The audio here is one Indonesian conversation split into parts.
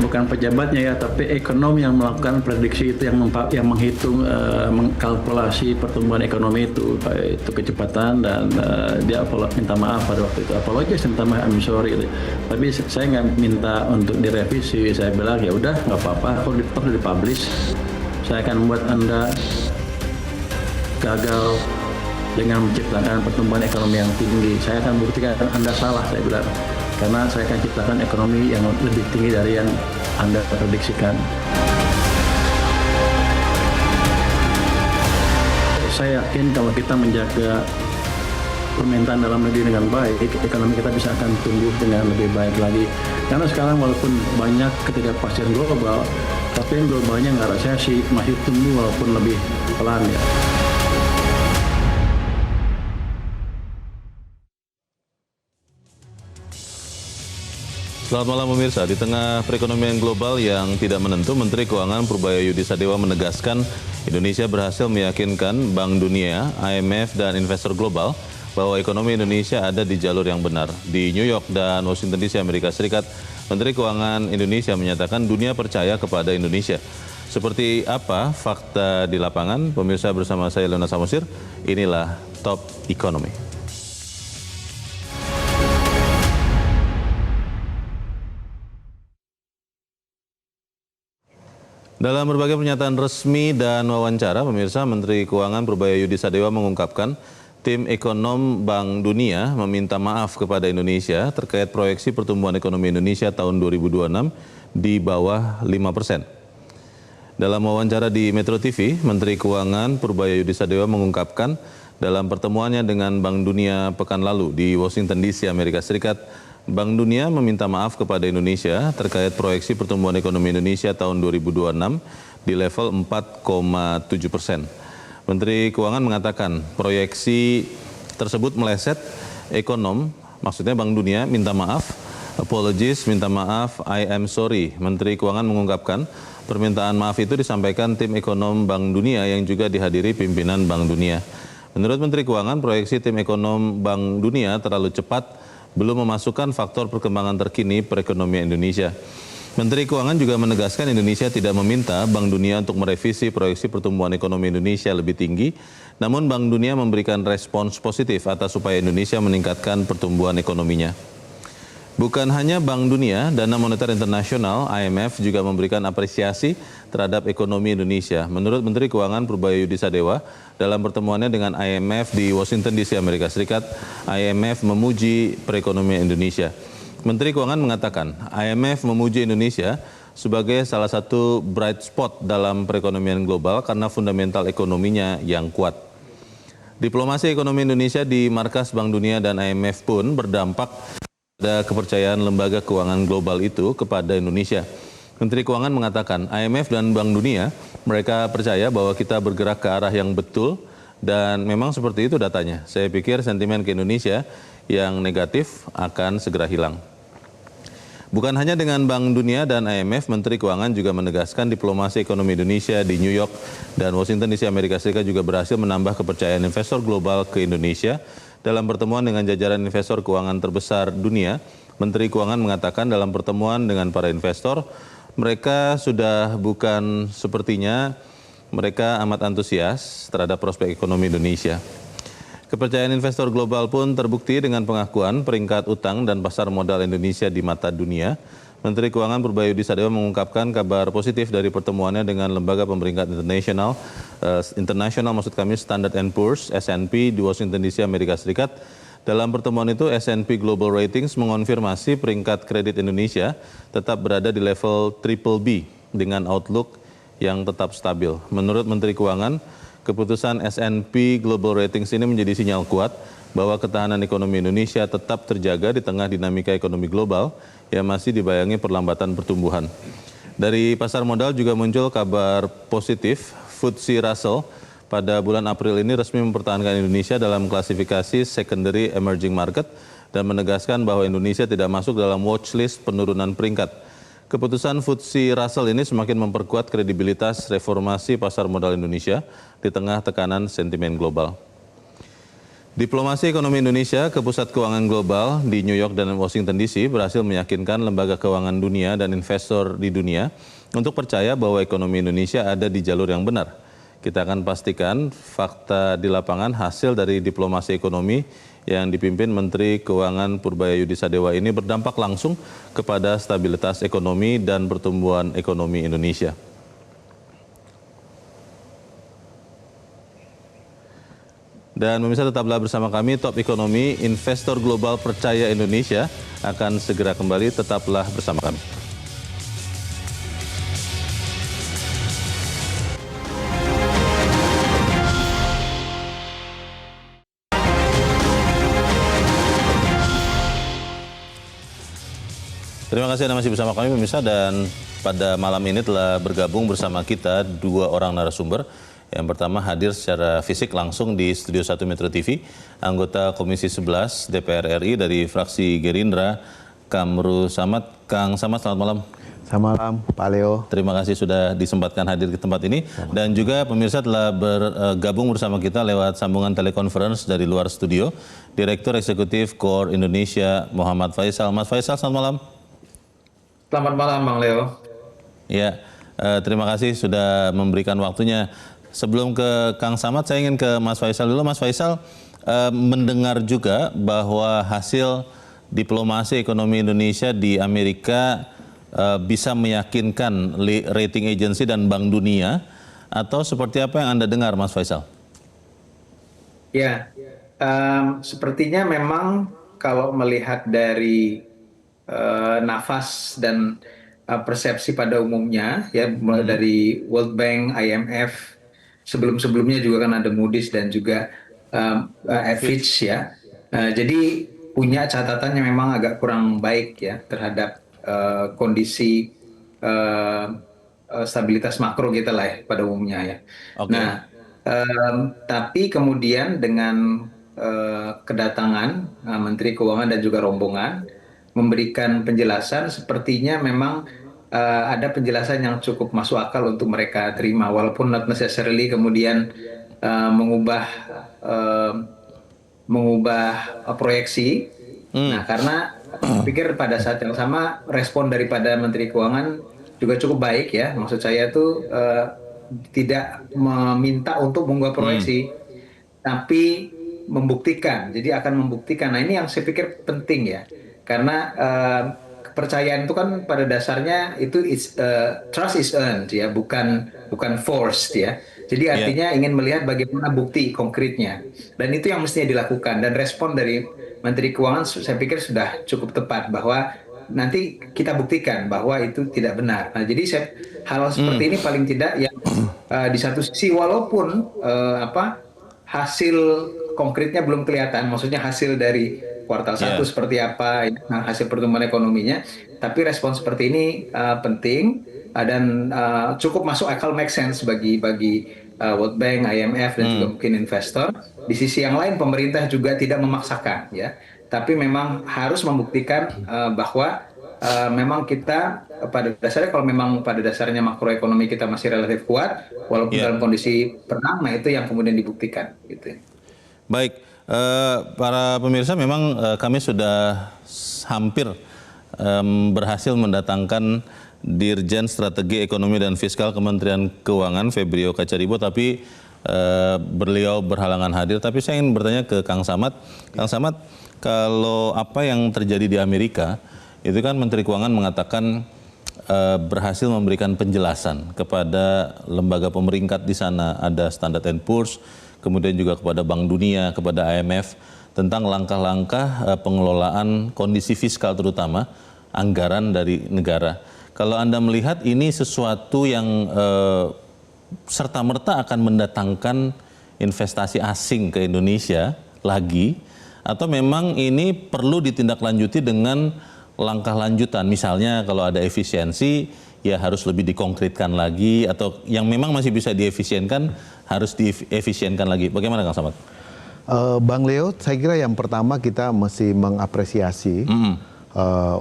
bukan pejabatnya ya, tapi ekonom yang melakukan prediksi itu, yang menghitung, mengkalkulasi pertumbuhan ekonomi itu kecepatan, dan dia minta maaf pada waktu itu, apologies, minta maaf, I'm sorry gitu. Tapi saya nggak minta untuk direvisi, saya bilang ya udah nggak apa-apa, kalau dipublish, saya akan membuat Anda gagal dengan menciptakan pertumbuhan ekonomi yang tinggi. Saya akan buktikan Anda salah, saya bilang. Karena saya akan ciptakan ekonomi yang lebih tinggi dari yang Anda prediksikan. Saya yakin kalau kita menjaga permintaan dalam negeri dengan baik, ekonomi kita bisa akan tumbuh dengan lebih baik lagi. Karena sekarang walaupun banyak ketidakpastian global, tapi yang globalnya nggak resesi, masih tumbuh walaupun lebih pelan ya. Selamat malam pemirsa. Di tengah perekonomian global yang tidak menentu, Menteri Keuangan Purbaya Yudi Sadewa menegaskan Indonesia berhasil meyakinkan Bank Dunia, IMF, dan investor global bahwa ekonomi Indonesia ada di jalur yang benar. Di New York dan Washington DC, Amerika Serikat, Menteri Keuangan Indonesia menyatakan dunia percaya kepada Indonesia. Seperti apa fakta di lapangan? Pemirsa, bersama saya Leona Samosir, inilah Top Economy. Dalam berbagai pernyataan resmi dan wawancara, pemirsa, Menteri Keuangan Purbaya Yudi Sadewa mengungkapkan tim ekonom Bank Dunia meminta maaf kepada Indonesia terkait proyeksi pertumbuhan ekonomi Indonesia tahun 2026 di bawah 5%. Dalam wawancara di Metro TV, Menteri Keuangan Purbaya Yudi Sadewa mengungkapkan dalam pertemuannya dengan Bank Dunia pekan lalu di Washington DC, Amerika Serikat, Bank Dunia meminta maaf kepada Indonesia terkait proyeksi pertumbuhan ekonomi Indonesia tahun 2026 di level 4,7%. Menteri Keuangan mengatakan proyeksi tersebut meleset. Ekonom, maksudnya Bank Dunia, minta maaf, apologies, minta maaf, I am sorry. Menteri Keuangan mengungkapkan permintaan maaf itu disampaikan tim ekonom Bank Dunia yang juga dihadiri pimpinan Bank Dunia. Menurut Menteri Keuangan, proyeksi tim ekonom Bank Dunia terlalu cepat, belum memasukkan faktor perkembangan terkini perekonomian Indonesia. Menteri Keuangan juga menegaskan Indonesia tidak meminta Bank Dunia untuk merevisi proyeksi pertumbuhan ekonomi Indonesia lebih tinggi, namun Bank Dunia memberikan respons positif atas upaya Indonesia meningkatkan pertumbuhan ekonominya. Bukan hanya Bank Dunia, Dana Moneter Internasional (IMF) juga memberikan apresiasi terhadap ekonomi Indonesia. Menurut Menteri Keuangan Purbaya Yudi Sadewa, dalam pertemuannya dengan IMF di Washington DC, Amerika Serikat, IMF memuji perekonomian Indonesia. Menteri Keuangan mengatakan IMF memuji Indonesia sebagai salah satu bright spot dalam perekonomian global karena fundamental ekonominya yang kuat. Diplomasi ekonomi Indonesia di markas Bank Dunia dan IMF pun berdampak pada kepercayaan lembaga keuangan global itu kepada Indonesia. Menteri Keuangan mengatakan IMF dan Bank Dunia, mereka percaya bahwa kita bergerak ke arah yang betul dan memang seperti itu datanya. Saya pikir sentimen ke Indonesia yang negatif akan segera hilang. Bukan hanya dengan Bank Dunia dan IMF, Menteri Keuangan juga menegaskan diplomasi ekonomi Indonesia di New York dan Washington DC, Amerika Serikat juga berhasil menambah kepercayaan investor global ke Indonesia. Dalam pertemuan dengan jajaran investor keuangan terbesar dunia, Menteri Keuangan mengatakan dalam pertemuan dengan para investor, mereka sudah bukan sepertinya mereka amat antusias terhadap prospek ekonomi Indonesia. Kepercayaan investor global pun terbukti dengan pengakuan peringkat utang dan pasar modal Indonesia di mata dunia. Menteri Keuangan Purbaya Yudi Sadewa mengungkapkan kabar positif dari pertemuannya dengan lembaga pemeringkat internasional maksud kami Standard & Poor's (S&P) di Washington DC, Amerika Serikat. Dalam pertemuan itu, S&P Global Ratings mengonfirmasi peringkat kredit Indonesia tetap berada di level BBB dengan outlook yang tetap stabil. Menurut Menteri Keuangan, keputusan S&P Global Ratings ini menjadi sinyal kuat bahwa ketahanan ekonomi Indonesia tetap terjaga di tengah dinamika ekonomi global yang masih dibayangi perlambatan pertumbuhan. Dari pasar modal juga muncul kabar positif. FTSE Russell pada bulan April ini resmi mempertahankan Indonesia dalam klasifikasi Secondary Emerging Market dan menegaskan bahwa Indonesia tidak masuk dalam watchlist penurunan peringkat. Keputusan FTSE Russell ini semakin memperkuat kredibilitas reformasi pasar modal Indonesia di tengah tekanan sentimen global. Diplomasi ekonomi Indonesia ke pusat keuangan global di New York dan Washington DC berhasil meyakinkan lembaga keuangan dunia dan investor di dunia untuk percaya bahwa ekonomi Indonesia ada di jalur yang benar. Kita akan pastikan fakta di lapangan hasil dari diplomasi ekonomi yang dipimpin Menteri Keuangan Purbaya Yudi Sadewa ini berdampak langsung kepada stabilitas ekonomi dan pertumbuhan ekonomi Indonesia. Dan pemirsa, tetaplah bersama kami, Top Ekonomi, investor global percaya Indonesia akan segera kembali, tetaplah bersama kami. Terima kasih Anda masih bersama kami pemirsa, dan pada malam ini telah bergabung bersama kita dua orang narasumber. Yang pertama hadir secara fisik langsung di Studio 1 Metro TV, anggota Komisi 11 DPR RI dari fraksi Gerindra, Kamru Samad. Kang Samad, selamat malam. Selamat malam, Pak Leo. Terima kasih sudah disempatkan hadir di tempat ini. Dan juga pemirsa telah bergabung bersama kita lewat sambungan telekonferensi dari luar studio, Direktur Eksekutif Core Indonesia, Muhammad Faisal. Mas Faisal, selamat malam. Selamat malam, Bang Leo. Ya, terima kasih sudah memberikan waktunya. Sebelum ke Kang Samad, saya ingin ke Mas Faisal dulu. Mas Faisal, mendengar juga bahwa hasil diplomasi ekonomi Indonesia di Amerika bisa meyakinkan rating agency dan Bank Dunia, atau seperti apa yang Anda dengar, Mas Faisal? Ya, sepertinya memang kalau melihat dari nafas dan persepsi pada umumnya, ya mulai dari World Bank, IMF, sebelum-sebelumnya juga kan ada Moody's dan juga Fitch ya. Jadi punya catatannya memang agak kurang baik ya terhadap kondisi stabilitas makro kita lah ya pada umumnya ya. Okay. Nah, tapi kemudian dengan kedatangan Menteri Keuangan dan juga rombongan memberikan penjelasan, sepertinya memang ada penjelasan yang cukup masuk akal untuk mereka terima, walaupun not necessarily kemudian mengubah proyeksi. Nah, karena pikir pada saat yang sama respon daripada Menteri Keuangan juga cukup baik ya. Maksud saya itu tidak meminta untuk mengubah proyeksi, tapi membuktikan. Jadi akan membuktikan. Nah, ini yang saya pikir penting ya, karena kepercayaan itu kan pada dasarnya itu trust is earned ya, bukan forced ya. Jadi artinya ingin melihat bagaimana bukti konkretnya, dan itu yang mestinya dilakukan. Dan respon dari Menteri Keuangan saya pikir sudah cukup tepat, bahwa nanti kita buktikan bahwa itu tidak benar. Nah, jadi hal seperti ini paling tidak yang di satu sisi walaupun hasil konkretnya belum kelihatan, maksudnya hasil dari kuartal 1 seperti apa, hasil pertumbuhan ekonominya, tapi respon seperti ini penting dan cukup masuk akal, make sense bagi World Bank, IMF dan juga mungkin investor. Di sisi yang lain pemerintah juga tidak memaksakan ya, tapi memang harus membuktikan bahwa memang kita pada dasarnya, kalau memang pada dasarnya makroekonomi kita masih relatif kuat walaupun dalam kondisi perang, nah itu yang kemudian dibuktikan gitu. Baik. Para pemirsa, memang kami sudah hampir berhasil mendatangkan Dirjen Strategi Ekonomi dan Fiskal Kementerian Keuangan, Febrio Kacaribo, tapi beliau berhalangan hadir. Tapi saya ingin bertanya ke Kang Samad. Kang Samad, kalau apa yang terjadi di Amerika, itu kan Menteri Keuangan mengatakan berhasil memberikan penjelasan kepada lembaga pemeringkat di sana, ada Standard & Poor's, kemudian juga kepada Bank Dunia, kepada IMF, tentang langkah-langkah pengelolaan kondisi fiskal, terutama anggaran dari negara. Kalau Anda melihat ini sesuatu yang serta-merta akan mendatangkan investasi asing ke Indonesia lagi, atau memang ini perlu ditindaklanjuti dengan langkah lanjutan, misalnya kalau ada efisiensi, ya harus lebih dikonkretkan lagi, atau yang memang masih bisa diefisienkan harus diefisienkan lagi. Bagaimana Kang Samad? Bang Leo, saya kira yang pertama kita mesti mengapresiasi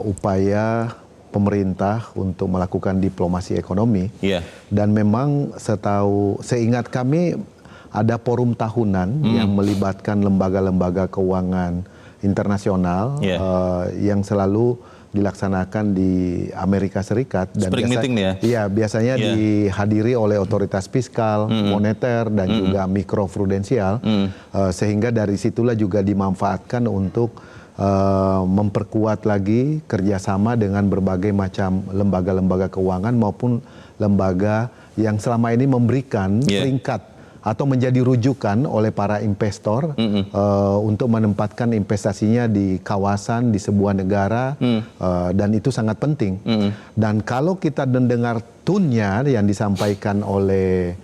upaya pemerintah untuk melakukan diplomasi ekonomi. Dan memang seingat kami ada forum tahunan yang melibatkan lembaga-lembaga keuangan internasional yang selalu dilaksanakan di Amerika Serikat dan Spring meeting nih ya? Iya, biasanya dihadiri oleh otoritas fiskal, moneter dan juga mikroprudensial, sehingga dari situlah juga dimanfaatkan untuk memperkuat lagi kerjasama dengan berbagai macam lembaga-lembaga keuangan maupun lembaga yang selama ini memberikan peringkat atau menjadi rujukan oleh para investor untuk menempatkan investasinya di kawasan, di sebuah negara, dan itu sangat penting. Dan kalau kita mendengar tone-nya yang disampaikan oleh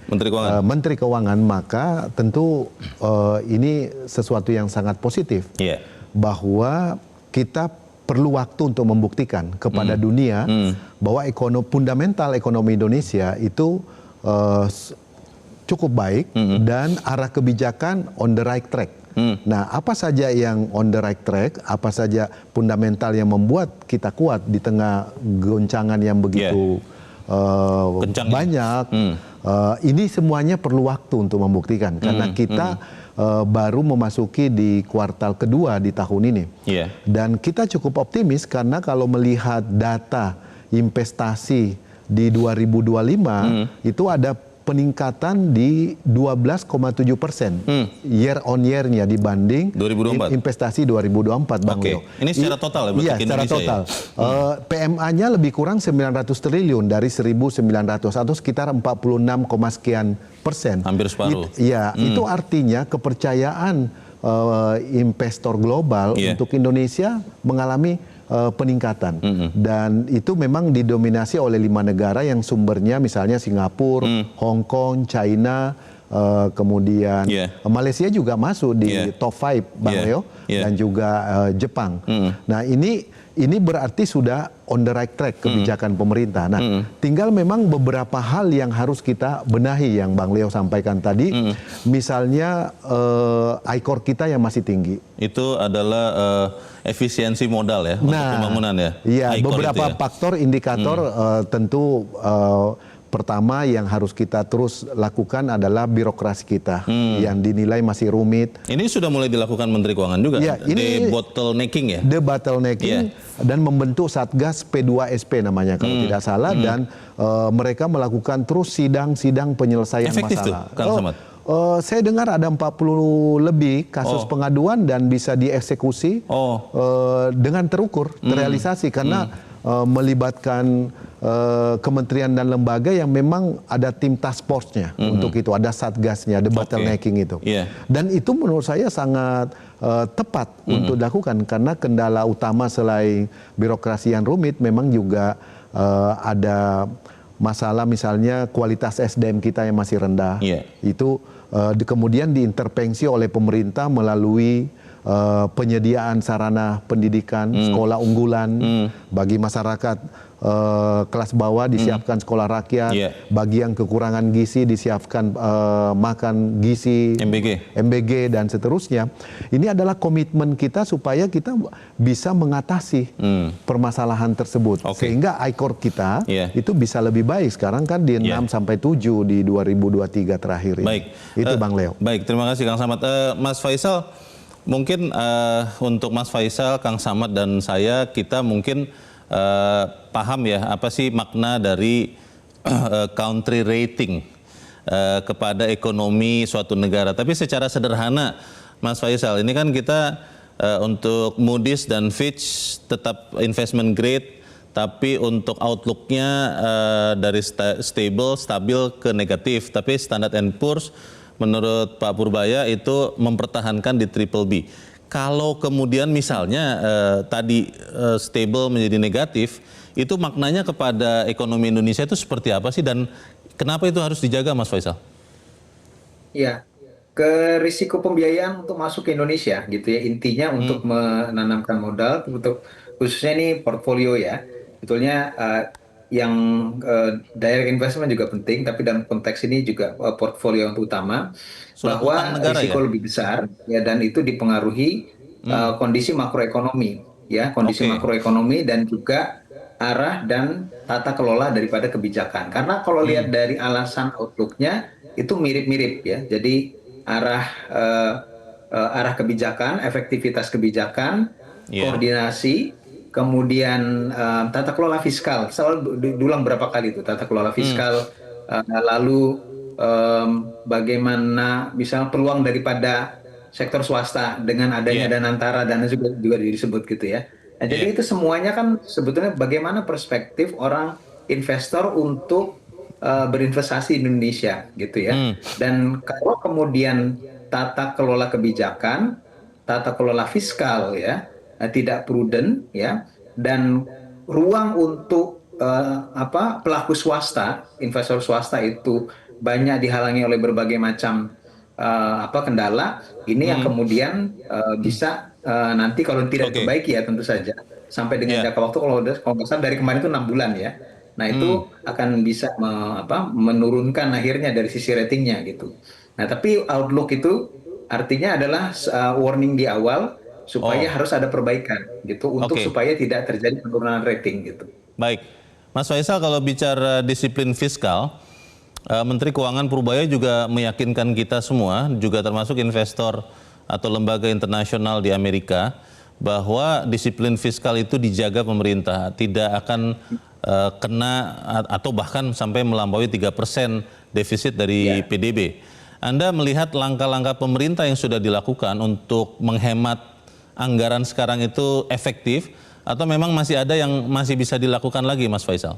Menteri Keuangan, maka tentu ini sesuatu yang sangat positif, bahwa kita perlu waktu untuk membuktikan kepada dunia bahwa fundamental ekonomi Indonesia itu cukup baik dan arah kebijakan on the right track. Nah, apa saja yang on the right track, apa saja fundamental yang membuat kita kuat di tengah goncangan yang begitu banyak, ini semuanya perlu waktu untuk membuktikan karena kita baru memasuki di kuartal kedua di tahun ini. Dan kita cukup optimis karena kalau melihat data investasi di 2025 itu ada peningkatan di 12,7% year on year-nya dibanding 2024. Investasi 2024, Bang Leo. Ini secara total ya? Iya, secara total. PMA-nya lebih kurang 900 triliun dari 1.900 atau sekitar 46, sekian persen. Hampir separuh. Itu artinya kepercayaan investor global untuk Indonesia mengalami peningkatan. Dan itu memang didominasi oleh 5 negara yang sumbernya misalnya Singapura, Hong Kong, China, kemudian Malaysia juga masuk di top 5, Bang Leo, dan juga Jepang. Nah, ini berarti sudah on the right track kebijakan pemerintah. Nah, tinggal memang beberapa hal yang harus kita benahi yang Bang Leo sampaikan tadi. Misalnya ICOR kita yang masih tinggi. Itu adalah efisiensi modal ya untuk pembangunan ya? Iya, beberapa faktor indikator tentu pertama yang harus kita terus lakukan adalah birokrasi kita yang dinilai masih rumit. Ini sudah mulai dilakukan Menteri Keuangan juga, ini bottlenecking ya? Bottlenecking dan membentuk Satgas P2SP namanya kalau tidak salah, dan mereka melakukan terus sidang-sidang penyelesaian masalah. Kang Samad? Saya dengar ada 40 lebih kasus pengaduan dan bisa dieksekusi dengan terukur, terrealisasi karena melibatkan kementerian dan lembaga yang memang ada tim task force-nya untuk itu, ada satgasnya, ada bottlenecking itu. Dan itu menurut saya sangat tepat untuk dilakukan karena kendala utama selain birokrasi yang rumit memang juga ada masalah misalnya kualitas SDM kita yang masih rendah. Itu kemudian diintervensi oleh pemerintah melalui penyediaan sarana pendidikan, sekolah unggulan bagi masyarakat kelas bawah disiapkan sekolah rakyat, bagi yang kekurangan gizi disiapkan makan gizi, MBG dan seterusnya. Ini adalah komitmen kita supaya kita bisa mengatasi permasalahan tersebut sehingga ICOR kita itu bisa lebih baik. Sekarang kan di 6 sampai 7 di 2023 terakhir ini. Baik. Itu Bang Leo. Baik, terima kasih Kang Samad. Mas Faisal, mungkin untuk Mas Faisal, Kang Samad dan saya, kita mungkin paham ya apa sih makna dari country rating kepada ekonomi suatu negara. Tapi secara sederhana, Mas Faisal, ini kan kita untuk Moody's dan Fitch tetap investment grade, tapi untuk outlook-nya dari stabil ke negatif. Tapi Standard & Poor's menurut Pak Purbaya itu mempertahankan di triple B. Kalau kemudian misalnya tadi stable menjadi negatif, itu maknanya kepada ekonomi Indonesia itu seperti apa sih dan kenapa itu harus dijaga, Mas Faisal? Ya, ke risiko pembiayaan untuk masuk ke Indonesia gitu ya, intinya untuk menanamkan modal untuk khususnya ini portfolio ya. Sebetulnya yang direct investment juga penting, tapi dalam konteks ini juga portfolio yang utama, bahwa risiko lebih besar ya, dan itu dipengaruhi kondisi makroekonomi ya, kondisi makroekonomi dan juga arah dan tata kelola daripada kebijakan. Karena kalau lihat dari alasan outlook-nya itu mirip-mirip ya. Jadi arah kebijakan, efektivitas kebijakan, Iya. koordinasi, kemudian tata kelola fiskal. Selalu diulang berapa kali itu tata kelola fiskal, lalu bagaimana misalnya peluang daripada sektor swasta dengan adanya Iya. dana antara, dana juga disebut gitu ya. Nah, jadi Iya. itu semuanya kan sebetulnya bagaimana perspektif orang investor untuk berinvestasi di Indonesia gitu ya. Dan kalau kemudian tata kelola kebijakan, tata kelola fiskal ya tidak prudent ya, dan ruang untuk pelaku swasta, investor swasta itu banyak dihalangi oleh berbagai macam kendala, ini yang kemudian bisa nanti kalau tidak Oke. diperbaiki ya tentu saja sampai dengan Ya. jangka waktu kalau nggak salah dari kemarin itu 6 bulan ya. Nah itu akan bisa menurunkan akhirnya dari sisi ratingnya gitu. Nah tapi outlook itu artinya adalah warning di awal supaya Oh, harus ada perbaikan gitu untuk oke. supaya tidak terjadi penurunan rating gitu. Baik. Mas Faisal, kalau bicara disiplin fiskal, Menteri Keuangan Purbaya juga meyakinkan kita semua, juga termasuk investor atau lembaga internasional di Amerika, bahwa disiplin fiskal itu dijaga pemerintah, tidak akan kena atau bahkan sampai melampaui 3% defisit dari PDB. Anda melihat langkah-langkah pemerintah yang sudah dilakukan untuk menghemat anggaran sekarang itu efektif, atau memang masih ada yang masih bisa dilakukan lagi, Mas Faisal?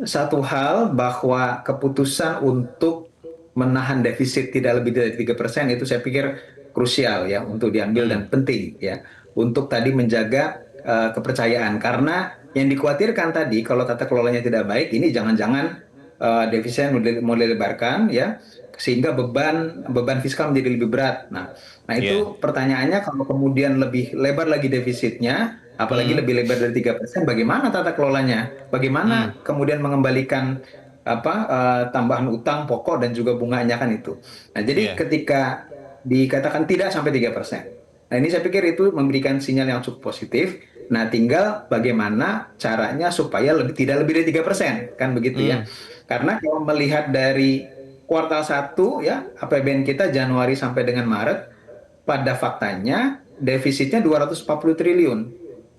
Satu hal bahwa keputusan untuk menahan defisit tidak lebih dari 3% itu saya pikir krusial ya untuk diambil dan penting ya untuk tadi menjaga kepercayaan, karena yang dikhawatirkan tadi kalau tata kelolanya tidak baik ini jangan-jangan defisit mau dilebarkan ya sehingga beban fiskal menjadi lebih berat. Nah itu pertanyaannya, kalau kemudian lebih lebar lagi defisitnya, apalagi lebih lebar dari 3%, bagaimana tata kelolanya? Bagaimana kemudian mengembalikan tambahan utang pokok dan juga bunganya kan itu. Nah, jadi ketika dikatakan tidak sampai 3%. Nah, ini saya pikir itu memberikan sinyal yang cukup positif. Nah, tinggal bagaimana caranya supaya tidak lebih dari 3%, kan begitu ya. Karena kalau melihat dari kuartal 1 ya, APBN kita Januari sampai dengan Maret, pada faktanya defisitnya 240 triliun.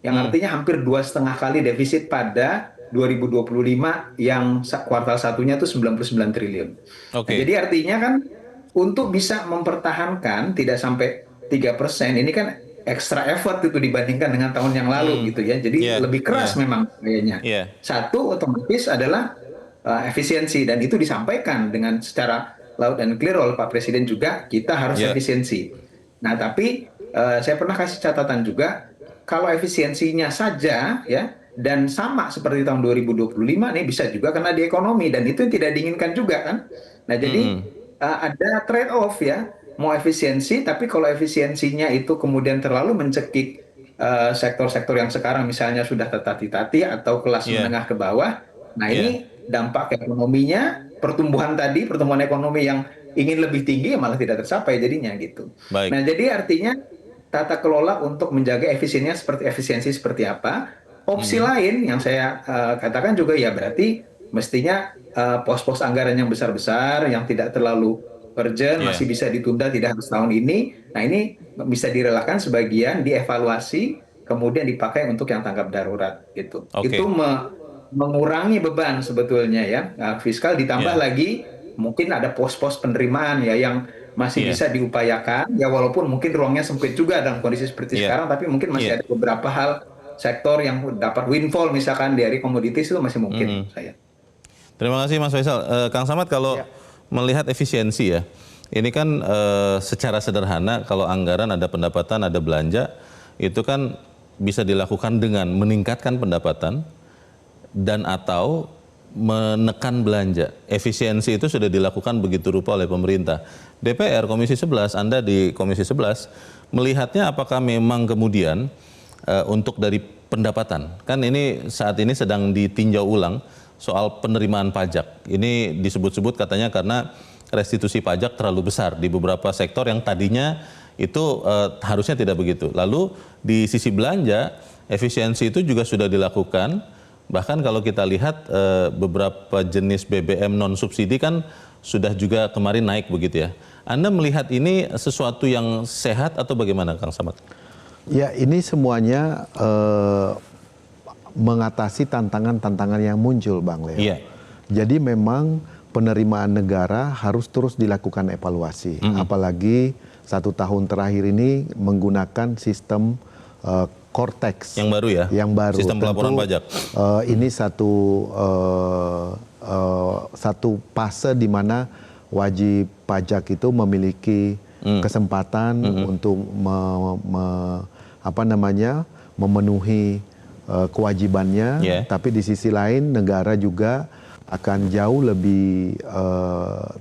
Yang artinya hampir 2,5 kali defisit pada 2025 yang kuartal satunya itu 99 triliun. Nah, jadi artinya kan untuk bisa mempertahankan tidak sampai 3%, ini kan extra effort itu dibandingkan dengan tahun yang lalu gitu ya. Jadi lebih keras memang kayaknya. Satu otomatis adalah efisiensi, dan itu disampaikan dengan secara loud and clear oleh Pak Presiden juga, kita harus efisiensi. Nah, tapi saya pernah kasih catatan juga, kalau efisiensinya saja ya dan sama seperti tahun 2025 nih bisa juga kena di ekonomi, dan itu yang tidak diinginkan juga kan. Nah, jadi ada trade off ya, mau efisiensi tapi kalau efisiensinya itu kemudian terlalu mencekik sektor-sektor yang sekarang misalnya sudah tertati-tati atau kelas menengah ke bawah. Nah, ini dampak ekonominya, pertumbuhan ekonomi yang ingin lebih tinggi malah tidak tercapai jadinya gitu. Nah, jadi artinya tata kelola untuk menjaga efisiensi seperti apa. Opsi lain yang saya katakan juga ya berarti mestinya pos-pos anggaran yang besar-besar yang tidak terlalu urgent masih bisa ditunda, tidak harus tahun ini. Nah, ini bisa direlakan sebagian, dievaluasi, kemudian dipakai untuk yang tanggap darurat gitu. Itu mengurangi beban sebetulnya ya fiskal, ditambah lagi mungkin ada pos-pos penerimaan ya yang masih bisa diupayakan ya, walaupun mungkin ruangnya sempit juga dalam kondisi seperti sekarang, tapi mungkin masih ada beberapa hal sektor yang dapat windfall misalkan dari komoditis itu masih mungkin saya. Terima kasih Mas Faisal. Kang Samad, kalau melihat efisiensi ya, ini kan secara sederhana kalau anggaran ada pendapatan ada belanja, itu kan bisa dilakukan dengan meningkatkan pendapatan dan atau menekan belanja. Efisiensi itu sudah dilakukan begitu rupa oleh pemerintah. DPR Komisi 11, Anda di Komisi 11, melihatnya apakah memang kemudian untuk dari pendapatan, kan ini saat ini sedang ditinjau ulang soal penerimaan pajak. Ini disebut-sebut katanya karena restitusi pajak terlalu besar di beberapa sektor yang tadinya itu harusnya tidak begitu. Lalu di sisi belanja, efisiensi itu juga sudah dilakukan Bahkan kalau kita lihat beberapa jenis BBM non subsidi kan sudah juga kemarin naik begitu ya. Anda melihat ini sesuatu yang sehat atau bagaimana, Kang Samad? Ya, ini semuanya mengatasi tantangan-tantangan yang muncul, Bang Leo. Iya. Jadi memang penerimaan negara harus terus dilakukan evaluasi. Apalagi 1 tahun terakhir ini menggunakan sistem Cortex. Yang baru ya? Yang baru. Sistem pelaporan Tentu, pajak. ini satu fase di mana wajib pajak itu memiliki kesempatan untuk memenuhi kewajibannya, tapi di sisi lain negara juga akan jauh lebih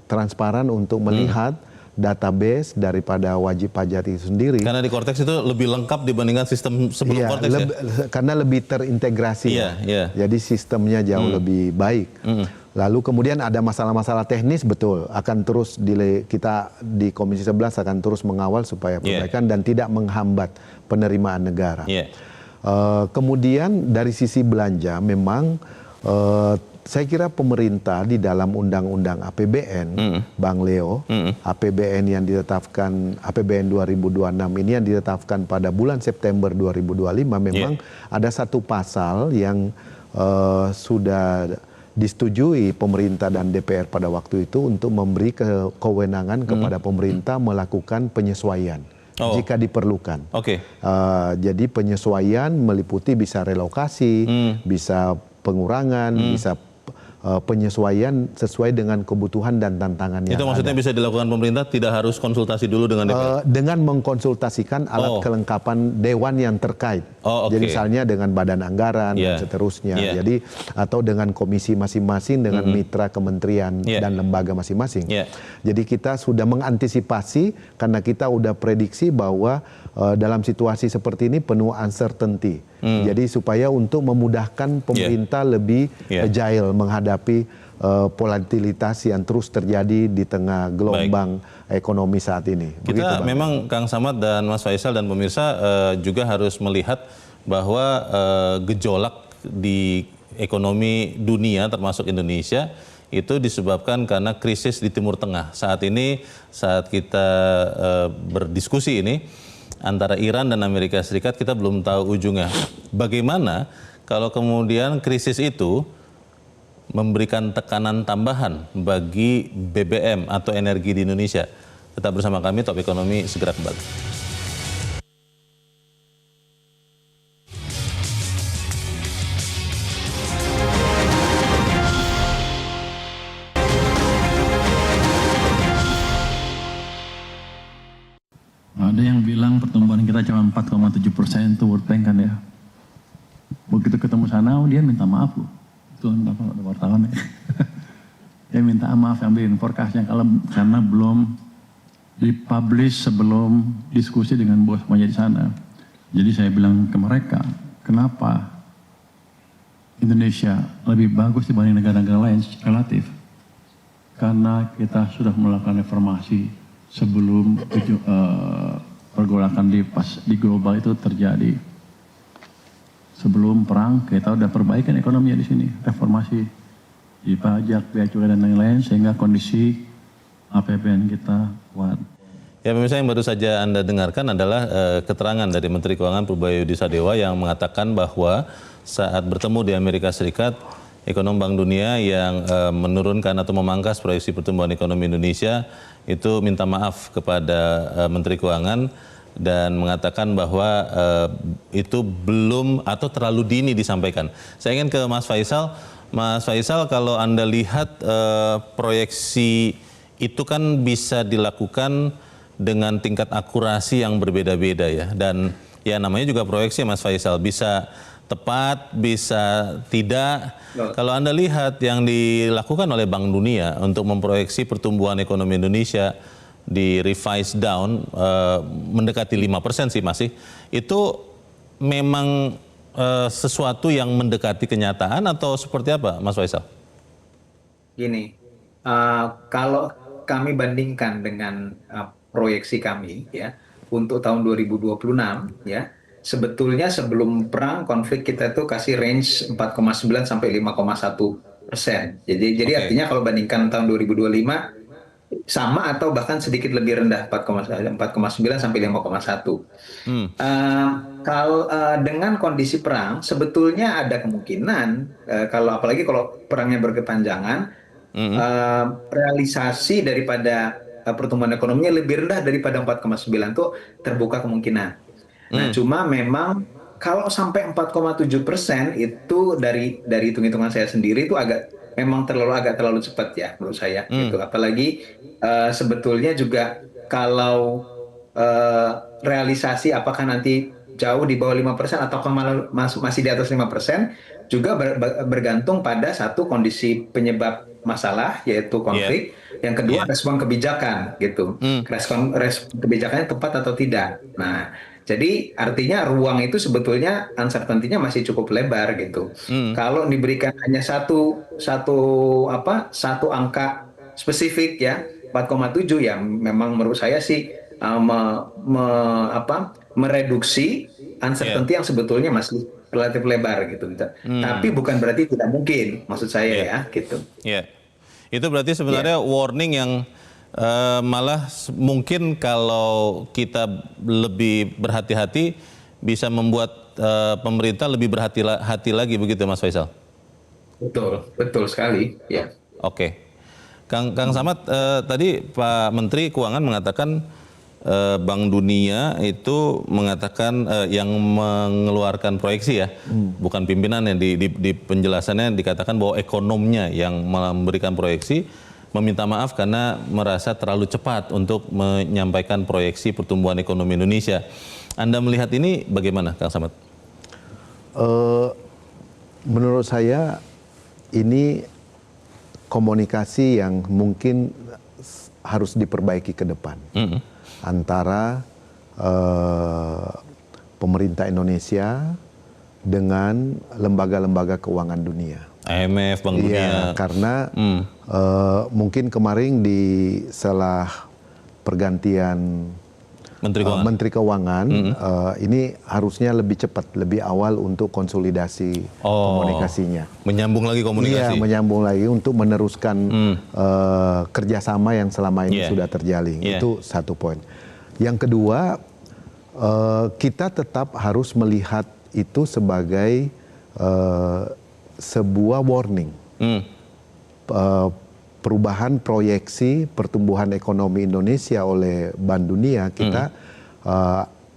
transparan untuk melihat database daripada wajib pajak itu sendiri. Karena di Cortex itu lebih lengkap dibandingkan sistem sebelum Cortex ya? Karena lebih terintegrasi. Iya. Jadi sistemnya jauh lebih baik. Lalu kemudian ada masalah-masalah teknis, betul. Akan terus kita di Komisi 11 akan terus mengawal supaya perbaikan dan tidak menghambat penerimaan negara. Kemudian dari sisi belanja memang saya kira pemerintah di dalam undang-undang APBN, Bang Leo, APBN yang ditetapkan, APBN 2026 ini yang ditetapkan pada bulan September 2025, memang ada satu pasal yang sudah disetujui pemerintah dan DPR pada waktu itu untuk memberi kewenangan kepada pemerintah melakukan penyesuaian jika diperlukan. Jadi penyesuaian meliputi bisa relokasi, bisa pengurangan, bisa penyesuaian sesuai dengan kebutuhan dan tantangan yang Itu maksudnya ada. bisa dilakukan pemerintah, tidak harus konsultasi dulu dengan DPR? Dengan mengkonsultasikan alat kelengkapan dewan yang terkait. Jadi misalnya dengan badan anggaran dan seterusnya. Jadi atau dengan komisi masing-masing, dengan mitra kementerian dan lembaga masing-masing. Jadi kita sudah mengantisipasi karena kita udah prediksi bahwa dalam situasi seperti ini penuh uncertainty. Jadi supaya untuk memudahkan pemerintah lebih agile menghadapi volatilitas yang terus terjadi di tengah gelombang ekonomi saat ini. Kita memang Kang Samad dan Mas Faisal dan pemirsa juga harus melihat bahwa gejolak di ekonomi dunia termasuk Indonesia itu disebabkan karena krisis di Timur Tengah. Saat ini saat kita berdiskusi ini antara Iran dan Amerika Serikat, kita belum tahu ujungnya. Bagaimana kalau kemudian krisis itu memberikan tekanan tambahan bagi BBM atau energi di Indonesia? Tetap bersama kami, Top Ekonomi segera kembali. Ada yang bilang pertumbuhan kita cuma 4,7% itu World Bank kan ya. Begitu ketemu sana, dia minta maaf loh. Itu entah apa ada wartawan ya. Dia minta maaf ambilin forecastnya karena belum dipublish sebelum diskusi dengan bos semuanya di sana. Jadi saya bilang ke mereka, kenapa Indonesia lebih bagus dibanding negara-negara lain relatif? Karena kita sudah melakukan reformasi sebelum pergolakan di global itu terjadi. Sebelum perang kita udah perbaikan ekonominya di sini, reformasi di pajak, bea cukai dan lain-lain sehingga kondisi APBN kita kuat. Ya pemirsa, yang baru saja Anda dengarkan adalah keterangan dari Menteri Keuangan Purbaya Yudisadewa yang mengatakan bahwa saat bertemu di Amerika Serikat, ekonom Bank Dunia yang menurunkan atau memangkas proyeksi pertumbuhan ekonomi Indonesia itu minta maaf kepada Menteri Keuangan dan mengatakan bahwa itu belum atau terlalu dini disampaikan. Saya ingin ke Mas Faisal. Mas Faisal, kalau Anda lihat proyeksi itu kan bisa dilakukan dengan tingkat akurasi yang berbeda-beda ya. Dan ya namanya juga proyeksi Mas Faisal, bisa tepat, bisa tidak. Kalau Anda lihat yang dilakukan oleh Bank Dunia untuk memproyeksi pertumbuhan ekonomi Indonesia di revise down mendekati 5% sih masih, itu memang sesuatu yang mendekati kenyataan atau seperti apa Mas Faisal? Gini, kalau kami bandingkan dengan proyeksi kami ya untuk tahun 2026 ya, sebetulnya sebelum perang konflik kita tuh kasih range 4,9 sampai 5,1%. Jadi Oke. artinya kalau bandingkan tahun 2025 sama atau bahkan sedikit lebih rendah 4,9 sampai 5,1. Hmm. Kalau dengan kondisi perang sebetulnya ada kemungkinan kalau apalagi kalau perangnya berkepanjangan realisasi daripada pertumbuhan ekonominya lebih rendah daripada 4,9 tuh terbuka kemungkinan. Nah, cuma memang kalau sampai 4,7% itu dari hitung-hitungan saya sendiri itu memang agak terlalu cepat ya menurut saya gitu. Apalagi sebetulnya juga kalau realisasi apakah nanti jauh di bawah 5% atau malah masih di atas 5% juga bergantung pada satu kondisi penyebab masalah yaitu konflik, yang kedua respon kebijakan gitu. Respon kebijakannya tepat atau tidak. Nah, jadi artinya ruang itu sebetulnya uncertainty-nya masih cukup lebar gitu. Kalau diberikan hanya satu angka spesifik ya 4,7 ya memang menurut saya sih mereduksi uncertainty yang sebetulnya masih relatif lebar gitu. Tapi bukan berarti tidak mungkin maksud saya ya gitu. Ya. Itu berarti sebenarnya warning yang malah mungkin kalau kita lebih berhati-hati bisa membuat pemerintah lebih berhati-hati lagi begitu Mas Faisal? Betul sekali ya. Oke. Kang Samad, tadi Pak Menteri Keuangan mengatakan Bank Dunia itu mengatakan yang mengeluarkan proyeksi ya, bukan pimpinannya, di penjelasannya dikatakan bahwa ekonomnya yang memberikan proyeksi meminta maaf karena merasa terlalu cepat untuk menyampaikan proyeksi pertumbuhan ekonomi Indonesia. Anda melihat ini bagaimana, Kang Samad? Menurut saya ini komunikasi yang mungkin harus diperbaiki ke depan antara pemerintah Indonesia dengan lembaga-lembaga keuangan dunia. IMF, Bank Dunia. Iya, karena mungkin kemarin setelah pergantian Menteri Keuangan ini harusnya lebih cepat, lebih awal untuk konsolidasi komunikasinya. Menyambung lagi komunikasi. Iya, menyambung lagi untuk meneruskan kerjasama yang selama ini sudah terjalin. Itu satu poin. Yang kedua, kita tetap harus melihat itu sebagai sebuah warning. Perubahan proyeksi pertumbuhan ekonomi Indonesia oleh Bank Dunia kita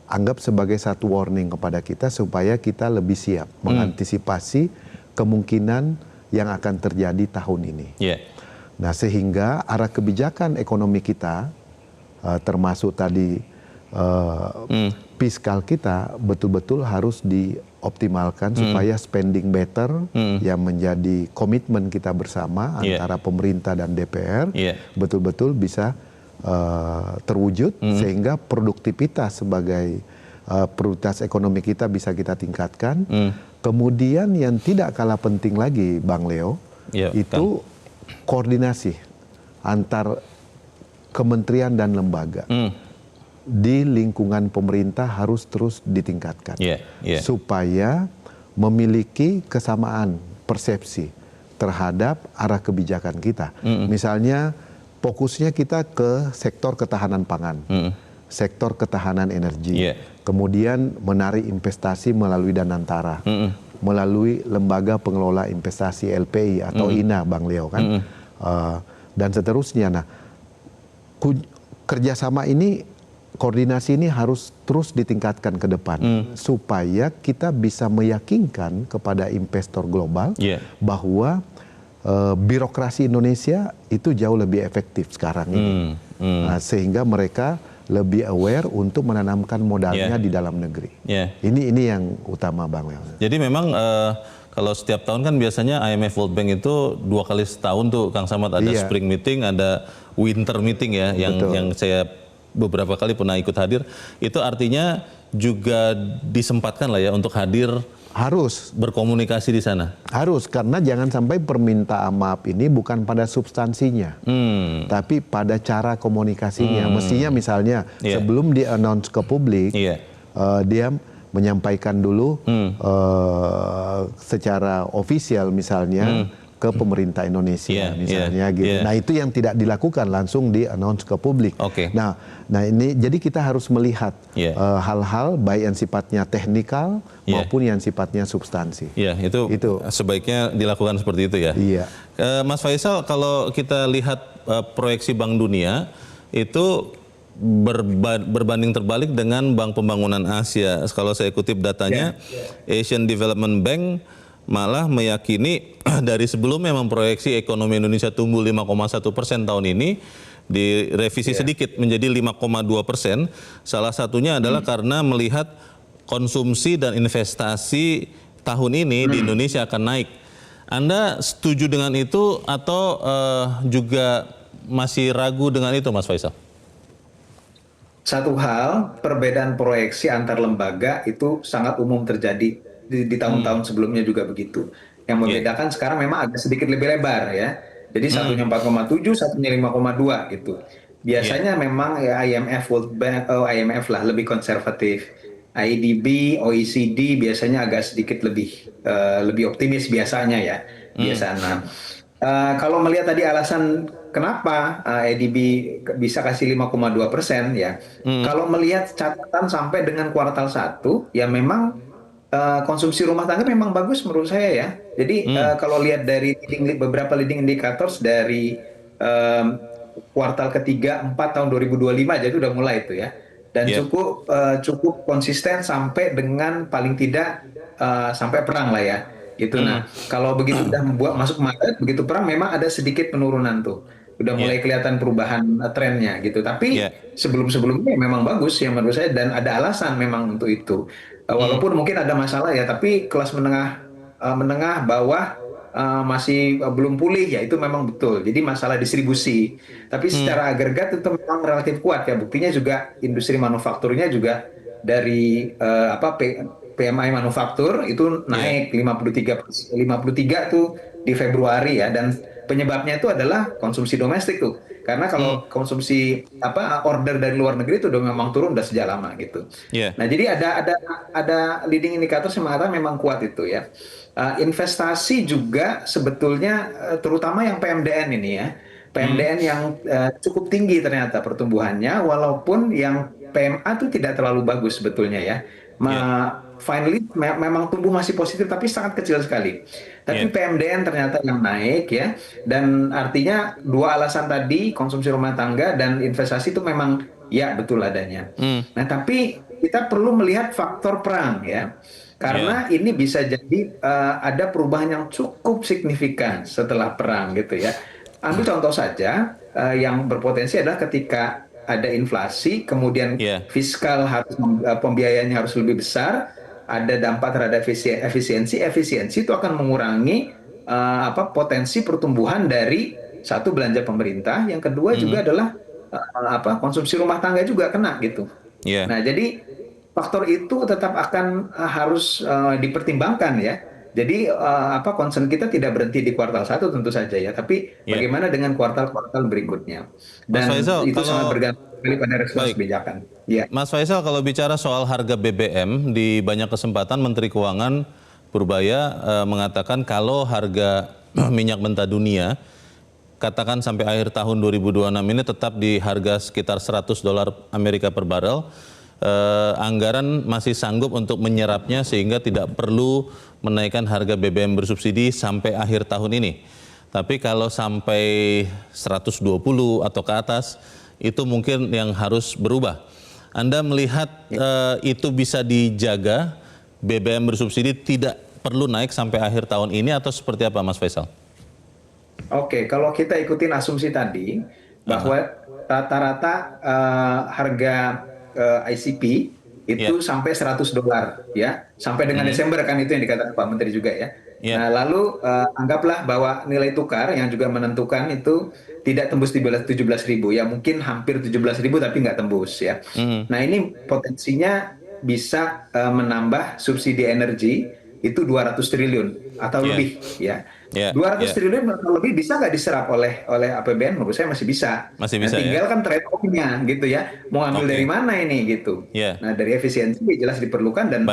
anggap sebagai satu warning kepada kita supaya kita lebih siap mengantisipasi kemungkinan yang akan terjadi tahun ini. Nah, sehingga arah kebijakan ekonomi kita termasuk tadi fiskal kita betul-betul harus dioptimalkan supaya spending better yang menjadi komitmen kita bersama antara pemerintah dan DPR betul-betul bisa terwujud sehingga produktivitas sebagai prioritas ekonomi kita bisa kita tingkatkan. Kemudian yang tidak kalah penting lagi Bang Leo itu koordinasi antar kementerian dan lembaga di lingkungan pemerintah harus terus ditingkatkan supaya memiliki kesamaan persepsi terhadap arah kebijakan kita. Misalnya fokusnya kita ke sektor ketahanan pangan, sektor ketahanan energi, kemudian menarik investasi melalui Danantara, melalui lembaga pengelola investasi LPI atau INA Bang Leo kan, dan seterusnya. Nah, kerjasama ini, koordinasi ini harus terus ditingkatkan ke depan supaya kita bisa meyakinkan kepada investor global bahwa birokrasi Indonesia itu jauh lebih efektif sekarang ini. Nah, sehingga mereka lebih aware untuk menanamkan modalnya di dalam negeri. Ini yang utama Bang Leo. Jadi memang kalau setiap tahun kan biasanya IMF World Bank itu 2 kali setahun tuh Kang Samad, ada spring meeting, ada winter meeting ya, yang saya beberapa kali pernah ikut hadir. Itu artinya juga disempatkan lah ya untuk hadir, harus berkomunikasi di sana. Harus, karena jangan sampai permintaan maaf ini bukan pada substansinya, tapi pada cara komunikasinya. Mestinya misalnya sebelum di-announce ke publik, dia menyampaikan dulu secara ofisial misalnya ke pemerintah Indonesia misalnya gitu. Nah itu yang tidak dilakukan, langsung di-announce ke publik. Nah ini jadi kita harus melihat hal-hal baik yang sifatnya teknikal maupun yang sifatnya substansi. Itu sebaiknya dilakukan seperti itu ya. Mas Faisal, kalau kita lihat proyeksi Bank Dunia itu berbanding terbalik dengan Bank Pembangunan Asia. Kalau saya kutip datanya, Asian Development Bank malah meyakini dari sebelumnya memproyeksi ekonomi Indonesia tumbuh 5,1% tahun ini, direvisi sedikit menjadi 5,2%. Salah satunya adalah karena melihat konsumsi dan investasi tahun ini di Indonesia akan naik. Anda setuju dengan itu atau juga masih ragu dengan itu, Mas Faisal? Satu hal, perbedaan proyeksi antar lembaga itu sangat umum terjadi di tahun-tahun sebelumnya juga begitu. Yang membedakan sekarang memang agak sedikit lebih lebar ya. Jadi satunya 4,7, satunya 5,2 gitu. Biasanya memang ya IMF, World Bank, IMF lah lebih konservatif. IDB, OECD biasanya agak sedikit lebih optimis biasanya ya. Biasanya. Kalau melihat tadi alasan kenapa IDB bisa kasih 5,2% ya. Kalau melihat catatan sampai dengan kuartal 1 ya memang konsumsi rumah tangga memang bagus menurut saya ya. Jadi kalau lihat dari beberapa leading indicators dari kuartal ketiga 4 tahun 2025 jadi udah mulai itu ya. Dan cukup konsisten sampai dengan paling tidak sampai perang lah ya. Gitu. Nah, kalau begitu udah masuk Maret, begitu perang memang ada sedikit penurunan tuh. Udah mulai kelihatan perubahan trennya gitu. Tapi sebelum-sebelumnya memang bagus ya menurut saya dan ada alasan memang untuk itu. Walaupun mungkin ada masalah ya, tapi kelas menengah bawah masih belum pulih ya itu memang betul. Jadi masalah distribusi. Tapi secara agregat itu memang relatif kuat ya. Buktinya juga industri manufakturnya juga dari PMI manufaktur itu naik 53 tuh di Februari ya dan penyebabnya itu adalah konsumsi domestik tuh. Karena kalau konsumsi order dari luar negeri itu udah memang turun udah sejak lama gitu. Nah, jadi ada leading indicator yang mengatakan memang kuat itu ya. Investasi juga sebetulnya terutama yang PMDN ini ya. PMDN yang cukup tinggi ternyata pertumbuhannya walaupun yang PMA itu tidak terlalu bagus sebetulnya ya. Finally memang tumbuh masih positif tapi sangat kecil sekali. Tapi PMDN ternyata yang naik ya. Dan artinya dua alasan tadi konsumsi rumah tangga dan investasi itu memang ya betul adanya. Nah tapi kita perlu melihat faktor perang ya. Karena ini bisa jadi ada perubahan yang cukup signifikan setelah perang gitu ya. Ambil contoh saja yang berpotensi adalah ketika ada inflasi, kemudian fiskal harus pembiayaannya harus lebih besar, ada dampak terhadap efisiensi itu akan mengurangi potensi pertumbuhan dari satu belanja pemerintah, yang kedua juga adalah konsumsi rumah tangga juga kena gitu. Nah jadi faktor itu tetap akan harus dipertimbangkan ya. Jadi concern kita tidak berhenti di kuartal 1 tentu saja ya, tapi bagaimana dengan kuartal-kuartal berikutnya. Dan Mas Faisal, itu sangat bergantung pada respons kebijakan. Mas Faisal, kalau bicara soal harga BBM, di banyak kesempatan Menteri Keuangan Purbaya mengatakan kalau harga minyak mentah dunia, katakan sampai akhir tahun 2026 ini tetap di harga sekitar $100 Amerika per barel, anggaran masih sanggup untuk menyerapnya sehingga tidak perlu menaikkan harga BBM bersubsidi sampai akhir tahun ini. Tapi kalau sampai 120 atau ke atas, itu mungkin yang harus berubah. Anda melihat itu bisa dijaga, BBM bersubsidi tidak perlu naik sampai akhir tahun ini atau seperti apa, Mas Faisal? Oke, kalau kita ikutin asumsi tadi, bahwa rata-rata harga ICP itu sampai $100 ya, sampai dengan Desember kan itu yang dikatakan Pak Menteri juga ya. Nah lalu anggaplah bahwa nilai tukar yang juga menentukan itu tidak tembus di 17.000 ya, mungkin hampir 17.000 tapi nggak tembus ya. Nah ini potensinya bisa menambah subsidi energi itu 200 triliun atau lebih ya. 200 triliun lebih bisa nggak diserap oleh APBN? Menurut saya masih bisa. Masih bisa, tinggal kan trade off-nya gitu ya. Mau ambil dari mana ini gitu. Nah, dari efisiensi jelas diperlukan dan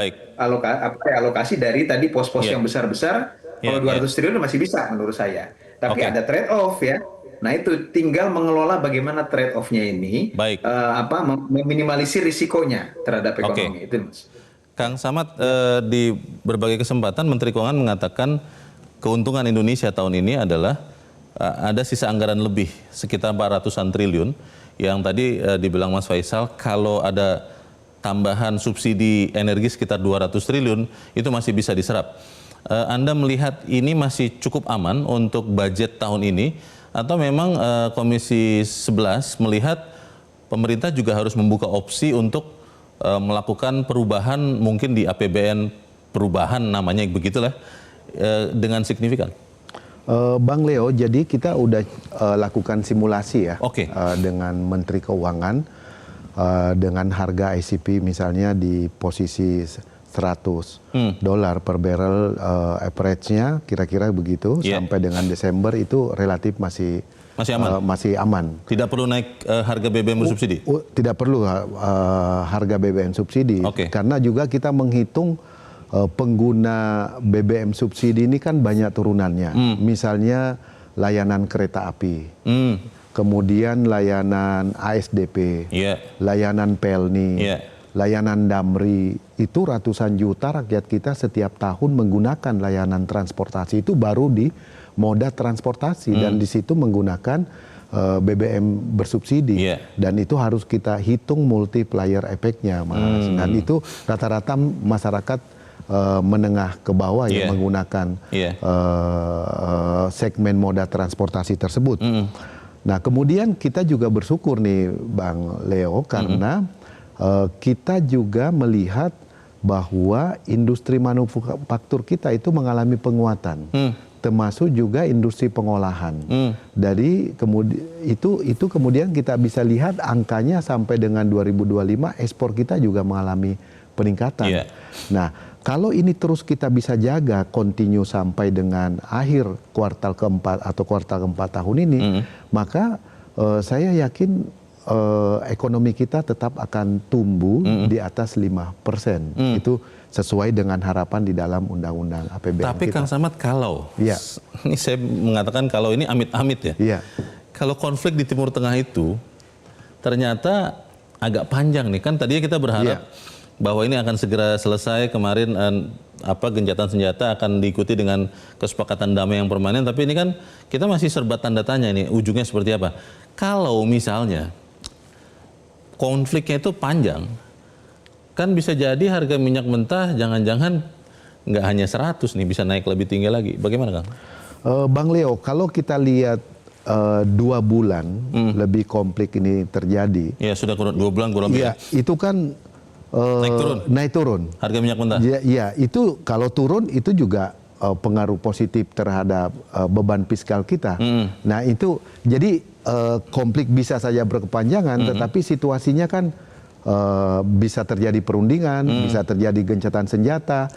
alokasi dari tadi pos-pos yang besar-besar. Kalau 200 triliun masih bisa menurut saya. Tapi ada trade off ya. Nah, itu tinggal mengelola bagaimana trade off-nya ini meminimalisir risikonya terhadap ekonomi itu, Mas. Kang Samad, di berbagai kesempatan Menteri Keuangan mengatakan keuntungan Indonesia tahun ini adalah ada sisa anggaran lebih sekitar 400-an triliun yang tadi dibilang Mas Faisal kalau ada tambahan subsidi energi sekitar 200 triliun itu masih bisa diserap. Anda melihat ini masih cukup aman untuk budget tahun ini atau memang Komisi 11 melihat pemerintah juga harus membuka opsi untuk melakukan perubahan mungkin di APBN perubahan namanya begitulah dengan signifikan? Bang Leo, jadi kita udah lakukan simulasi ya dengan Menteri Keuangan dengan harga ICP misalnya di posisi $100 per barrel average-nya kira-kira begitu sampai dengan Desember itu relatif masih aman. Tidak perlu naik harga BBM bersubsidi? Tidak perlu harga BBM subsidi karena juga kita menghitung pengguna BBM subsidi ini kan banyak turunannya. Misalnya layanan kereta api, kemudian layanan ASDP, layanan Pelni, layanan Damri. Itu ratusan juta rakyat kita setiap tahun menggunakan layanan transportasi itu baru di moda transportasi dan di situ menggunakan BBM bersubsidi dan itu harus kita hitung multiplier efeknya, Mas. Dan itu rata-rata masyarakat menengah ke bawah yang menggunakan segmen moda transportasi tersebut. Nah, kemudian kita juga bersyukur nih Bang Leo karena kita juga melihat bahwa industri manufaktur kita itu mengalami penguatan, termasuk juga industri pengolahan. Dari itu kemudian kita bisa lihat angkanya sampai dengan 2025 ekspor kita juga mengalami peningkatan. Nah, kalau ini terus kita bisa jaga kontinu sampai dengan akhir kuartal keempat atau kuartal keempat tahun ini, maka saya yakin ekonomi kita tetap akan tumbuh di atas 5%. Itu sesuai dengan harapan di dalam undang-undang APBN. Tapi kita. Kang Samad, kalau ini saya mengatakan kalau ini amit-amit ya. Kalau konflik di Timur Tengah itu ternyata agak panjang nih, kan tadinya kita berharap bahwa ini akan segera selesai. Kemarin gencatan senjata akan diikuti dengan kesepakatan damai yang permanen, tapi ini kan kita masih serba tanda tanya ini ujungnya seperti apa. Kalau misalnya konfliknya itu panjang, kan bisa jadi harga minyak mentah jangan-jangan nggak hanya 100 nih, bisa naik lebih tinggi lagi. Bagaimana Kang? Bang Leo, kalau kita lihat 2 bulan lebih konflik ini terjadi. Ya sudah 2 bulan kurang lebih. Iya, itu kan naik turun. Harga minyak mentah. Iya, itu kalau turun itu juga pengaruh positif terhadap beban fiskal kita. Nah itu jadi konflik bisa saja berkepanjangan, tetapi situasinya kan bisa terjadi perundingan, bisa terjadi gencatan senjata,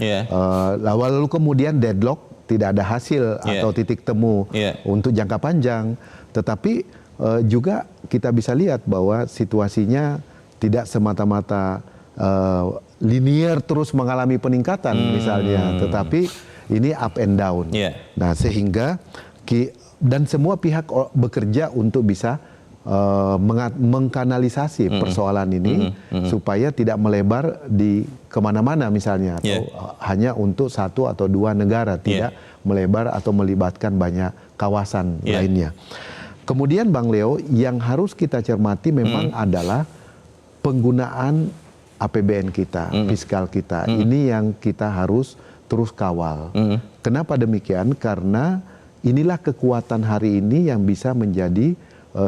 lalu kemudian deadlock, tidak ada hasil atau titik temu untuk jangka panjang. Tetapi juga kita bisa lihat bahwa situasinya tidak semata-mata linear terus mengalami peningkatan misalnya, tetapi ini up and down. Nah sehingga dan semua pihak bekerja untuk bisa mengkanalisasi persoalan ini supaya tidak melebar di kemana-mana misalnya atau hanya untuk 1 atau 2 negara, tidak melebar atau melibatkan banyak kawasan lainnya. Kemudian Bang Leo, yang harus kita cermati memang adalah penggunaan APBN kita, fiskal kita. Ini yang kita harus terus kawal. Kenapa demikian? Karena inilah kekuatan hari ini yang bisa menjadi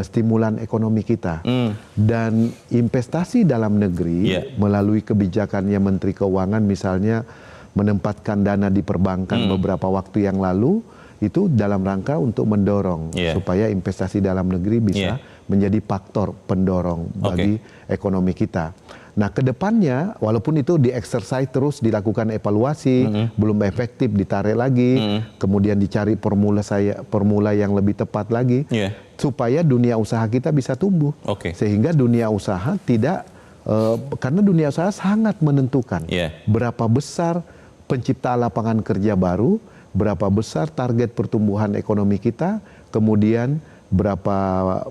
stimulan ekonomi kita. Dan investasi dalam negeri melalui kebijakannya Menteri Keuangan misalnya menempatkan dana di perbankan beberapa waktu yang lalu, itu dalam rangka untuk mendorong supaya investasi dalam negeri bisa menjadi faktor pendorong bagi ekonomi kita. Nah, kedepannya walaupun itu di-exercise terus, dilakukan evaluasi, belum efektif ditarik lagi, kemudian dicari formula yang lebih tepat lagi, supaya dunia usaha kita bisa tumbuh, sehingga dunia usaha tidak karena dunia usaha sangat menentukan berapa besar penciptaan lapangan kerja baru, berapa besar target pertumbuhan ekonomi kita, kemudian berapa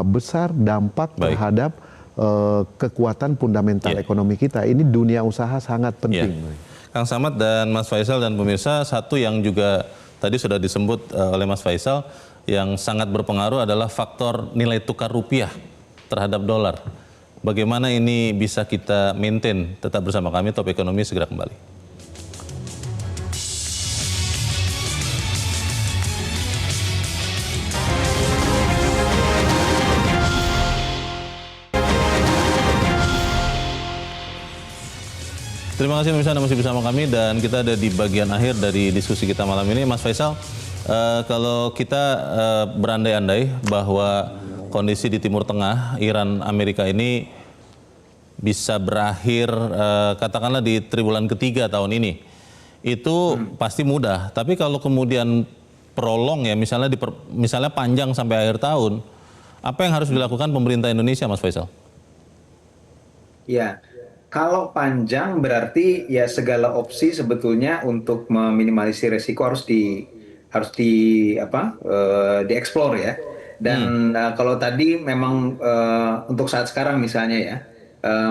besar dampak terhadap kekuatan fundamental ekonomi kita. Ini dunia usaha sangat penting. Kang Samad dan Mas Faisal dan pemirsa, satu yang juga tadi sudah disebut oleh Mas Faisal yang sangat berpengaruh adalah faktor nilai tukar rupiah terhadap dolar. Bagaimana ini bisa kita maintain? Tetap bersama kami, Top Ekonomi segera kembali. Terima kasih pemirsa Anda masih bersama kami dan kita ada di bagian akhir dari diskusi kita malam ini. Mas Faisal, kalau kita berandai-andai bahwa kondisi di Timur Tengah, Iran, Amerika ini bisa berakhir katakanlah di triwulan ketiga tahun ini, itu pasti mudah. Tapi kalau kemudian prolong ya, misalnya panjang sampai akhir tahun, apa yang harus dilakukan pemerintah Indonesia, Mas Faisal? Ya. Kalau panjang berarti ya segala opsi sebetulnya untuk meminimalisir resiko harus dieksplor ya. Dan kalau tadi memang untuk saat sekarang misalnya ya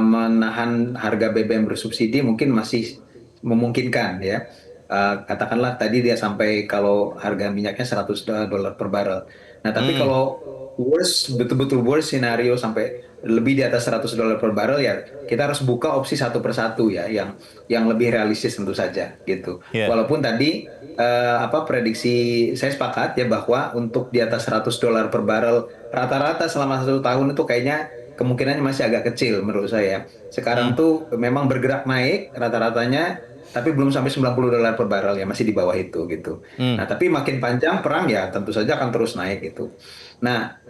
menahan harga BBM bersubsidi mungkin masih memungkinkan ya. Katakanlah tadi dia sampai kalau harga minyaknya $100 per barrel. Nah tapi kalau betul-betul worst scenario sampai lebih di atas $100 per barrel ya kita harus buka opsi satu persatu ya yang lebih realistis tentu saja gitu. Walaupun tadi prediksi saya sepakat ya bahwa untuk di atas $100 per barrel rata-rata selama 1 tahun itu kayaknya kemungkinannya masih agak kecil menurut saya. Sekarang tuh memang bergerak naik rata-ratanya tapi belum sampai $90 per barrel ya, masih di bawah itu gitu. Nah tapi makin panjang perang ya tentu saja akan terus naik gitu. Nah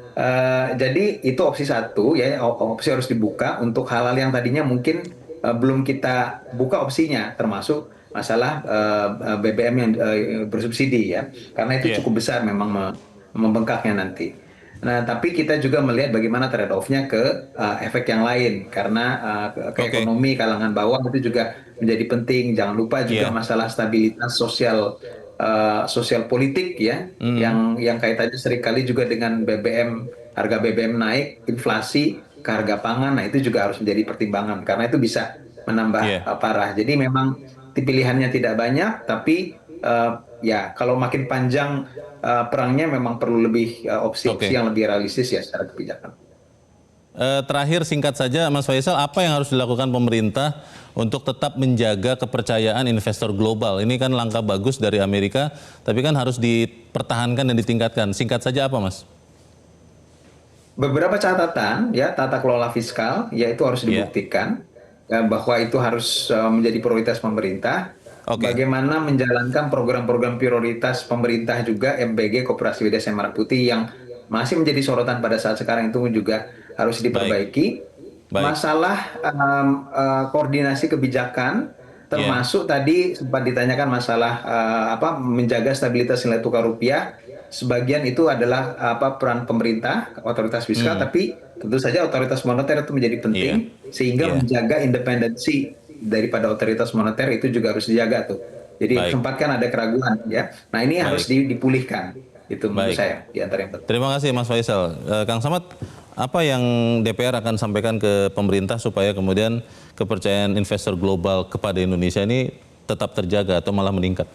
jadi itu opsi satu ya, opsi harus dibuka untuk hal-hal yang tadinya mungkin belum kita buka opsinya, termasuk masalah BBM yang bersubsidi ya, karena itu cukup besar memang membengkaknya nanti. Nah tapi kita juga melihat bagaimana trade off-nya ke efek yang lain, karena ke ekonomi kalangan bawah itu juga menjadi penting. Jangan lupa juga masalah stabilitas sosial politik ya, yang kaitannya seringkali juga dengan BBM, harga BBM naik, inflasi ke harga pangan, nah itu juga harus menjadi pertimbangan karena itu bisa menambah parah. Jadi memang pilihannya tidak banyak, tapi ya kalau makin panjang perangnya memang perlu lebih opsi-opsi yang lebih realistis ya secara kebijakan. Terakhir singkat saja Mas Faisal, apa yang harus dilakukan pemerintah untuk tetap menjaga kepercayaan investor global? Ini kan langkah bagus dari Amerika, tapi kan harus dipertahankan dan ditingkatkan. Singkat saja apa Mas? Beberapa catatan ya, tata kelola fiskal ya itu harus dibuktikan bahwa itu harus menjadi prioritas pemerintah. Bagaimana menjalankan program-program prioritas pemerintah juga, MBG, Koperasi Desa Merah Putih yang masih menjadi sorotan pada saat sekarang itu juga harus diperbaiki. Masalah koordinasi kebijakan, termasuk tadi sempat ditanyakan masalah menjaga stabilitas nilai tukar rupiah. Sebagian itu adalah peran pemerintah, otoritas fiskal, tapi tentu saja otoritas moneter itu menjadi penting, sehingga menjaga independensi daripada otoritas moneter itu juga harus dijaga tuh. Jadi sempat kan ada keraguan ya. Nah ini harus dipulihkan. Itu menurut saya di antara yang penting. Terima kasih Mas Faisal. Kang Samad, apa yang DPR akan sampaikan ke pemerintah supaya kemudian kepercayaan investor global kepada Indonesia ini tetap terjaga atau malah meningkat?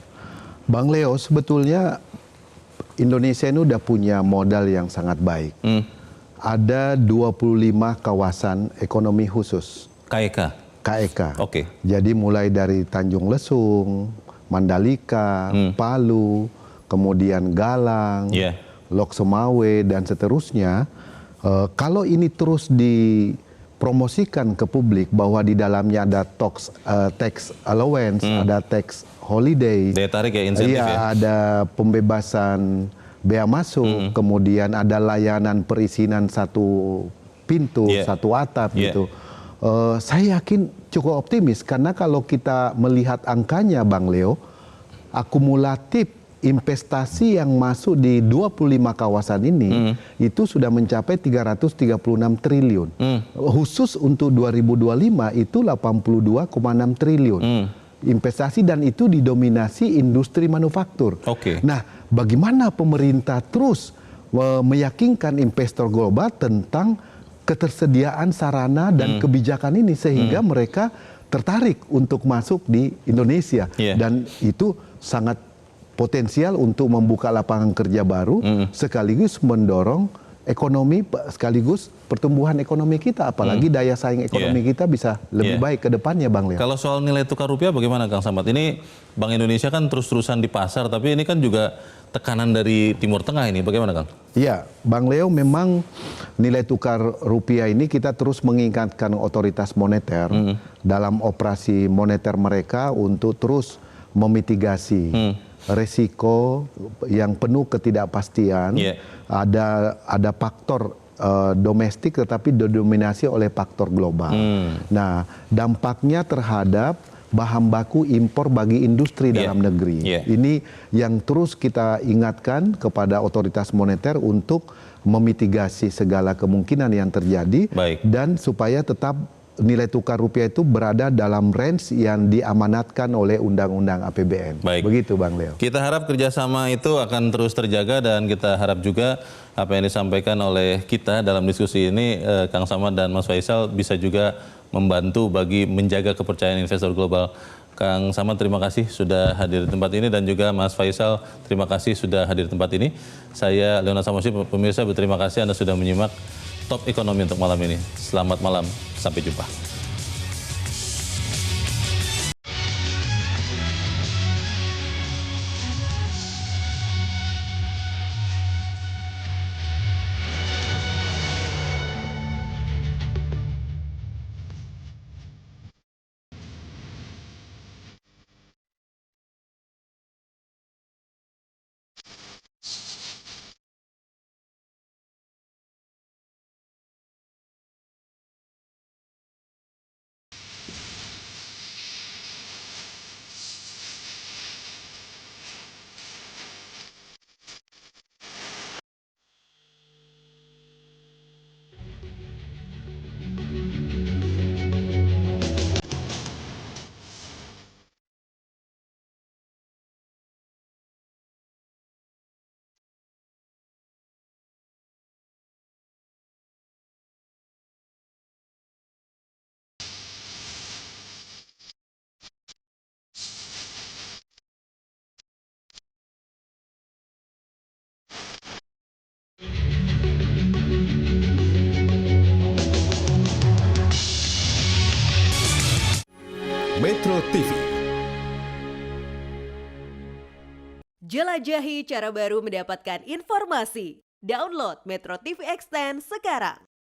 Bang Leo, sebetulnya Indonesia ini udah punya modal yang sangat baik. Ada 25 kawasan ekonomi khusus. KEK? KEK. Jadi mulai dari Tanjung Lesung, Mandalika, Palu, kemudian Galang, Lok Sumawe, dan seterusnya. Kalau ini terus dipromosikan ke publik bahwa di dalamnya ada tax allowance, ada tax holiday, daya tarik ya, insentif ya, ada pembebasan bea masuk, kemudian ada layanan perizinan satu pintu, satu atap gitu. Saya yakin cukup optimis karena kalau kita melihat angkanya Bang Leo, akumulatif investasi yang masuk di 25 kawasan ini itu sudah mencapai 336 triliun. Khusus untuk 2025 itu 82,6 triliun. Investasi dan itu didominasi industri manufaktur. Nah, bagaimana pemerintah terus meyakinkan investor global tentang ketersediaan sarana dan kebijakan ini sehingga mereka tertarik untuk masuk di Indonesia dan itu sangat potensial untuk membuka lapangan kerja baru sekaligus mendorong ekonomi sekaligus pertumbuhan ekonomi kita, apalagi daya saing ekonomi kita bisa lebih baik ke depannya Bang Leo. Kalau soal nilai tukar rupiah bagaimana Kang Samad? Ini Bank Indonesia kan terus-terusan di pasar, tapi ini kan juga tekanan dari Timur Tengah ini, bagaimana Kang? Iya, Bang Leo, memang nilai tukar rupiah ini kita terus mengingatkan otoritas moneter dalam operasi moneter mereka untuk terus memitigasi resiko yang penuh ketidakpastian. Ada faktor domestik tetapi didominasi oleh faktor global. Nah, dampaknya terhadap bahan baku impor bagi industri dalam negeri. Ini yang terus kita ingatkan kepada otoritas moneter untuk memitigasi segala kemungkinan yang terjadi dan supaya tetap nilai tukar rupiah itu berada dalam range yang diamanatkan oleh Undang-Undang APBN. Begitu Bang Leo. Kita harap kerjasama itu akan terus terjaga dan kita harap juga apa yang disampaikan oleh kita dalam diskusi ini, Kang Samad dan Mas Faisal bisa juga membantu bagi menjaga kepercayaan investor global. Kang Samad terima kasih sudah hadir di tempat ini dan juga Mas Faisal terima kasih sudah hadir di tempat ini. Saya Leonard Samosi, pemirsa berterima kasih Anda sudah menyimak Top Ekonomi untuk malam ini. Selamat malam, sampai jumpa. Metro TV. Jelajahi cara baru mendapatkan informasi. Download Metro TV Extend sekarang.